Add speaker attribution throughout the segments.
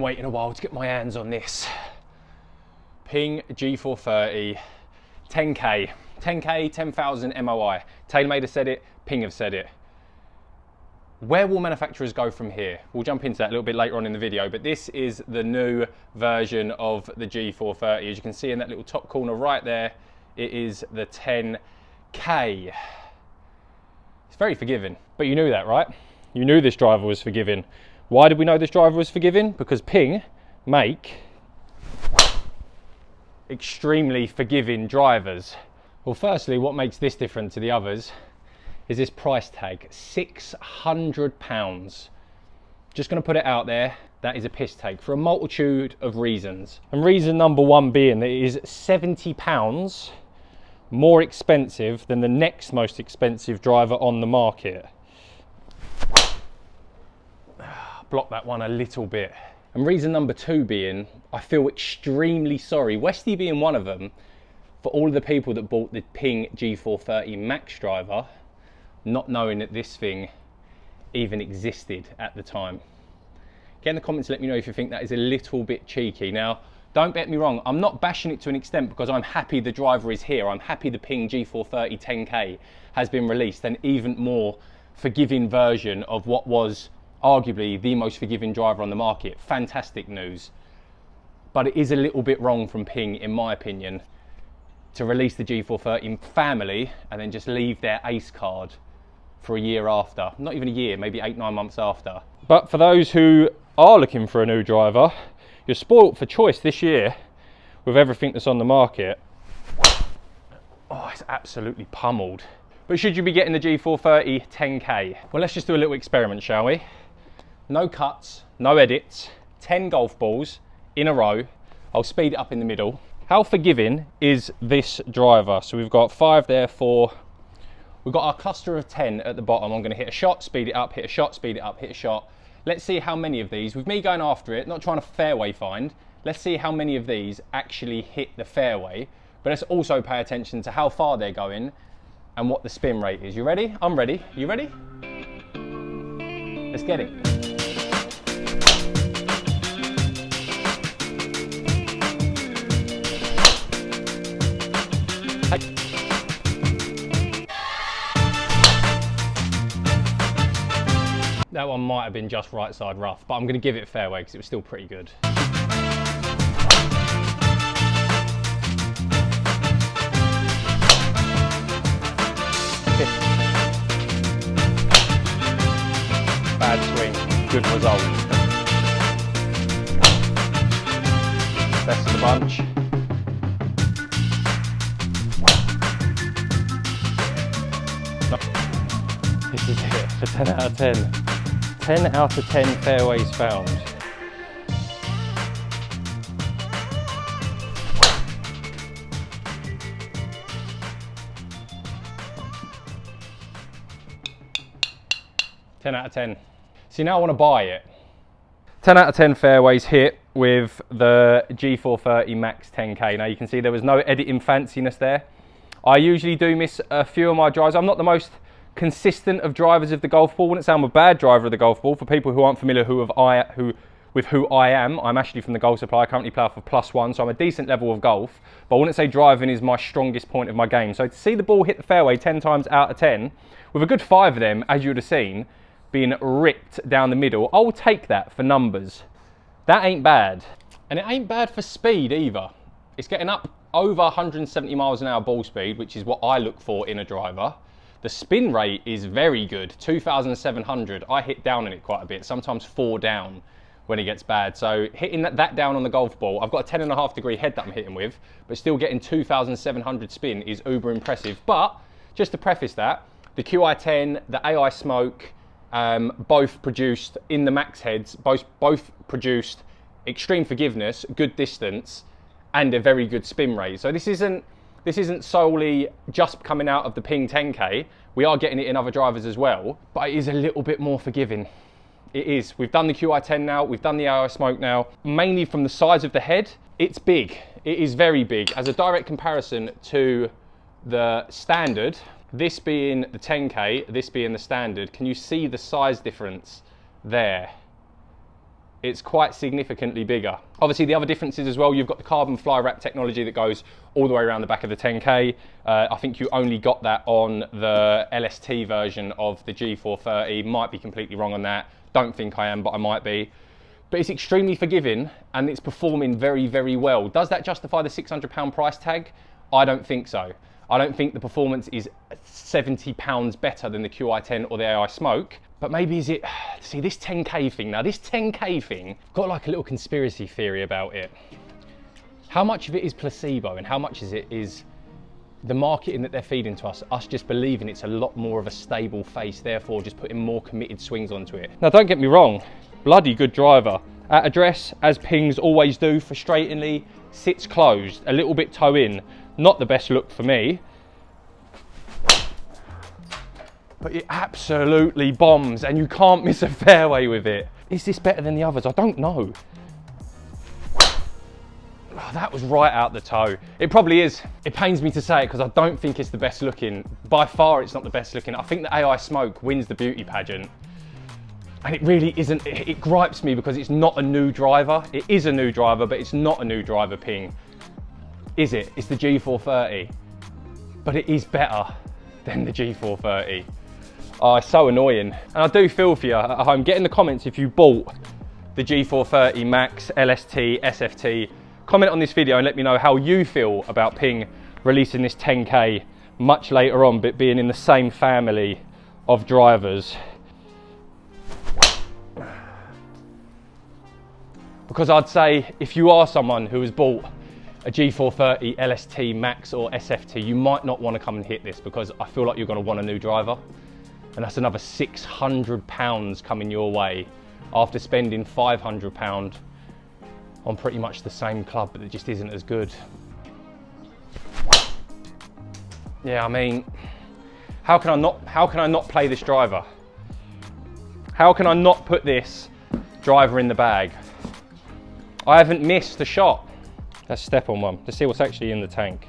Speaker 1: waiting a while to get my hands on this Ping G430 10K. 10K, 10,000 MOI. TaylorMade has said it, Ping have said it. Where will manufacturers go from here? We'll jump into that a little bit later on in the video, but this is the new version of the G430. As you can see in that little top corner right there, it is the 10K. It's very forgiving, but you knew that, right? You knew this driver was forgiving. Why did we know this driver was forgiving? Because Ping make extremely forgiving drivers. Well, firstly, what makes this different to the others is this price tag, £600. Just gonna put it out there, that is a piss take for a multitude of reasons. And reason number one being that it is £70 more expensive than the next most expensive driver on the market. Block that one a little bit. And reason number two being, I feel extremely sorry, Westy being one of them, for all of the people that bought the Ping G430 Max driver, not knowing that this thing even existed at the time. Get in the comments to let me know if you think that is a little bit cheeky. Now, don't get me wrong, I'm not bashing it to an extent because I'm happy the driver is here. I'm happy the Ping G430 10K has been released, an even more forgiving version of what was arguably the most forgiving driver on the market. Fantastic news. But it is a little bit wrong from Ping, in my opinion, to release the G430 family and then just leave their ace card for a year after. Not even a year, maybe 8-9 months after. But for those who are looking for a new driver, you're spoilt for choice this year with everything that's on the market. Oh, it's absolutely pummeled. But should you be getting the G430 10K? Well, let's just do a little experiment, shall we? No cuts, no edits, 10 golf balls in a row. I'll speed it up in the middle. How forgiving is this driver? So we've got 5 there, 4. We've got our cluster of 10 at the bottom. I'm going to hit a shot, speed it up, hit a shot, speed it up, hit a shot. Let's see how many of these, with me going after it, not trying to fairway find, let's see how many of these actually hit the fairway. But let's also pay attention to how far they're going and what the spin rate is. You ready? I'm ready. You ready? Let's get it. That one might have been just right side rough, but I'm going to give it fairway because it was still pretty good. Bad swing, good result. Best of the bunch. This is it for 10 out of 10. 10 out of 10 fairways found. Ten out of 10. See, now I want to buy it. 10 out of 10 fairways hit with the G430 Max 10K. Now you can see there was no editing fanciness there. I usually do miss a few of my drives. I'm not the most consistent of drivers of the golf ball. Wouldn't say I'm a bad driver of the golf ball. For people who aren't familiar with who I am, I'm actually from the Golf Supply. I currently play for +1, so I'm a decent level of golf, but I wouldn't say driving is my strongest point of my game. So to see the ball hit the fairway 10 times out of 10, with a good 5 of them, as you would have seen, being ripped down the middle, I'll take that for numbers. That ain't bad. And it ain't bad for speed either. It's getting up over 170 miles an hour ball speed, which is what I look for in a driver. The spin rate is very good, 2,700. I hit down on it quite a bit, sometimes 4 down when it gets bad. So hitting that down on the golf ball, I've got a 10.5 degree head that I'm hitting with, but still getting 2,700 spin is uber impressive. But just to preface that, the QI10, the AI Smoke, both produced in the max heads, both produced extreme forgiveness, good distance, and a very good spin rate. So this isn't solely just coming out of the Ping 10K. We are getting it in other drivers as well, but it is a little bit more forgiving. It is. We've done the QI10 now, we've done the AI Smoke now. Mainly from the size of the head, it's big. It is very big. As a direct comparison to the standard, this being the 10K, this being the standard, can you see the size difference there? It's quite significantly bigger. Obviously the other differences as well, you've got the carbon fly wrap technology that goes all the way around the back of the 10K. I think you only got that on the LST version of the G430. Might be completely wrong on that. Don't think I am, but I might be. But it's extremely forgiving and it's performing very, very well. Does that justify the £600 price tag? I don't think so. I don't think the performance is £70 better than the QI10 or the AI Smoke, but maybe is it, see this 10K thing now, this 10K thing, I've got like a little conspiracy theory about it. How much of it is placebo and how much is the marketing that they're feeding to us just believing it's a lot more of a stable face, therefore just putting more committed swings onto it. Now don't get me wrong, bloody good driver. At address, as Pings always do, frustratingly, sits closed, a little bit toe in. Not the best look for me, but it absolutely bombs and you can't miss a fairway with it. Is this better than the others? I don't know. Oh, that was right out the toe. It probably is. It pains me to say it because I don't think it's the best looking. By far, it's not the best looking. I think the AI Smoke wins the beauty pageant. And it really isn't, it gripes me because it's not a new driver. It is a new driver, but it's not a new driver, Ping. Is it? It's the G430. But it is better than the G430. Oh, it's so annoying. And I do feel for you at home. Get in the comments if you bought the G430 Max, LST, SFT. Comment on this video and let me know how you feel about Ping releasing this 10K much later on, but being in the same family of drivers. Because I'd say if you are someone who has bought a G430 LST Max or SFT, you might not want to come and hit this because I feel like you're going to want a new driver. And that's another £600 coming your way after spending £500 on pretty much the same club, but it just isn't as good. Yeah, I mean, how can I not play this driver? How can I not put this driver in the bag? I haven't missed a shot. Let's step on one to see what's actually in the tank.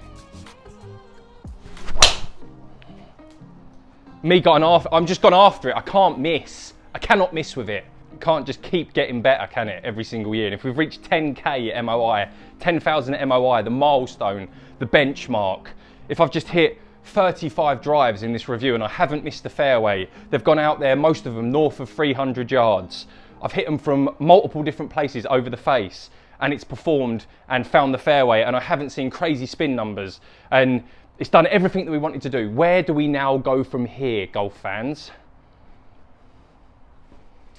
Speaker 1: I'm just gone after it. I can't miss. I cannot miss with it. It can't just keep getting better, can it, every single year? And if we've reached 10K MOI, 10,000 MOI, the milestone, the benchmark, if I've just hit 35 drives in this review and I haven't missed the fairway, they've gone out there, most of them north of 300 yards. I've hit them from multiple different places over the face and it's performed and found the fairway and I haven't seen crazy spin numbers and it's done everything that we wanted to do. Where do we now go from here, golf fans?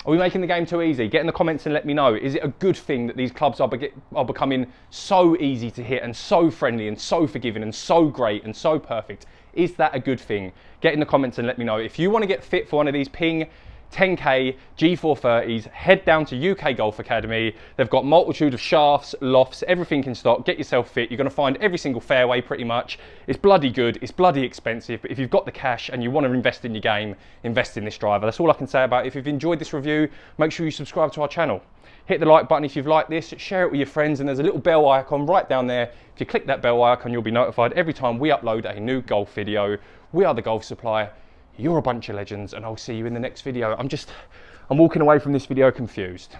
Speaker 1: Are we making the game too easy? Get in the comments and let me know. Is it a good thing that these clubs are becoming so easy to hit and so friendly and so forgiving and so great and so perfect? Is that a good thing? Get in the comments and let me know. If you want to get fit for one of these Ping 10K G430s, head down to UK Golf Academy. They've got multitude of shafts, lofts, everything in stock. Get yourself fit. You're going to find every single fairway pretty much. It's bloody good. It's bloody expensive. But if you've got the cash and you want to invest in your game, invest in this driver. That's all I can say about it. If you've enjoyed this review, make sure you subscribe to our channel. Hit the like button if you've liked this. Share it with your friends. And there's a little bell icon right down there. If you click that bell icon, you'll be notified every time we upload a new golf video. We are the Golf Supply. You're a bunch of legends and I'll see you in the next video. I'm walking away from this video confused.